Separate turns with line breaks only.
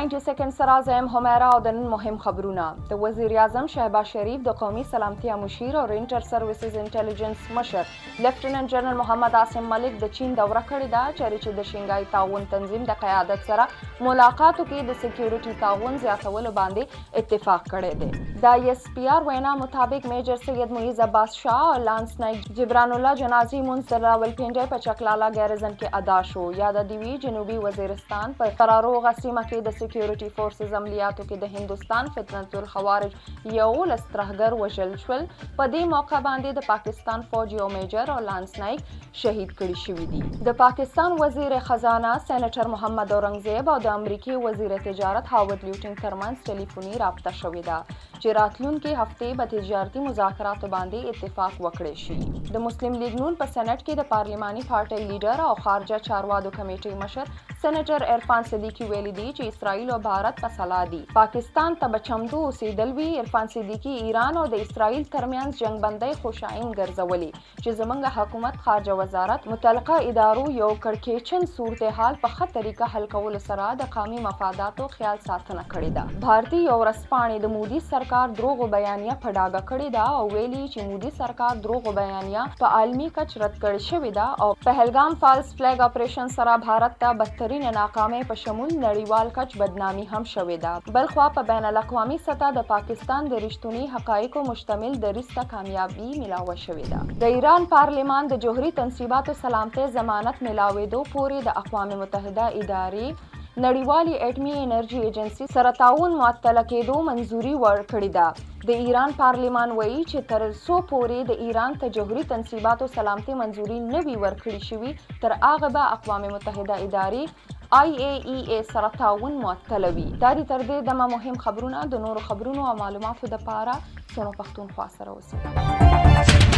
90 سیکنډ سره زم همیرا او د نن مهم خبرونه د وزیر اعظم شهباز شریف د قومي سلامتیا مشیر او انټر سرویسز انټيليجنس مشر لیفټیننټ جنرال محمد عاصم ملک د چین دوره کړې ده چې د شنګای تعاون تنظیم د قیادت سره ملاقاتو کې د سکیورټي تعاون زیاتولو باندې اتفاق کړی دی د اس پی آر وینا مطابق میجر سید معیز عباس شاه او لانس نایک جبران الله جنازي منصر راولپنډي په چکلالا ګیرزن کې ادا شو یا د دیوی جنوبي وزیرستان په قرارو غسیمه کې د سکیورټي فورسز عملیاتو کې د هندستان فتنة الخوارج یو لسترهګر وژل شول په دې موقع باندې د پاکستان فوج یو میجر او لانس نایک شهید کړي شوي دي د پاکستان وزیر خزانه سېنیټر محمد اورنګزیب او د امریکای وزیر تجارت هاورد لیوټن ترمنځ ټلیفوني رابطه شوې ده چې راتلونکي هفته به تجارتي مذاکراتو باندې اتفاق وکړي شي د مسلم لیگ نون په سېنات کې د پارلماني پارټي لیډر او خارجه چارواکو کمیټې مشر سېنیټر عرفان صدیقی ویلي دی چې اسرائیل او بھارت په سلا دي پاکستان ته بچمدو اوسېدل وی عرفان صدیقی ایران او د اسرائیل ترمنځ جنگ بندۍ خوشاین ګرځولې چې زمونږ حکومت خارجه وزارت متعلقه ادارو یو کړکېچن صورتحال په ښه طریقه حل کولو سره د قومي مفاداتو خیال ساتنه کړې ده بھارتي یو ورځپاڼې د مودي سرکار دروغو بیانیه په ډاګه کړې ده او ویلي چې مودي سرکار دروغو بیانیه په عالمي کچ رد کړې شوې ده او پهلګام فالز فلیګ اپریشن سره بھارت ته بدترین ناکامۍ په شمول نړیوال کچ بدنامي هم شوې ده بلخوا په بین الاقوامي سطح د پاکستان د رښتونی حقایقو مشتمل دریسته کامیابی ملاوه شوې ده د ایران پارلمان د جوهري تنصیباتو سلامتۍ ضمانت ملاوېدو پورې د اقوام متحده ادارې نړیوالي اټمي انرژي ایجنسی سره تعاون معطله کېدو منځوري ورکړې ده د ایران پارلمان وایي چې تر څو پورې د ایران ته جوهري تنصیباتو سلامتۍ منځوري نه وي ورکړې شوي تر هغه به اقوام متحده ادارې IAEA سره تعاون معطله وي دا د تر دې دمه مهم خبرونه د نورو خبرونو او معلوماتو لپاره سونو پښتونخوا سره اوسئ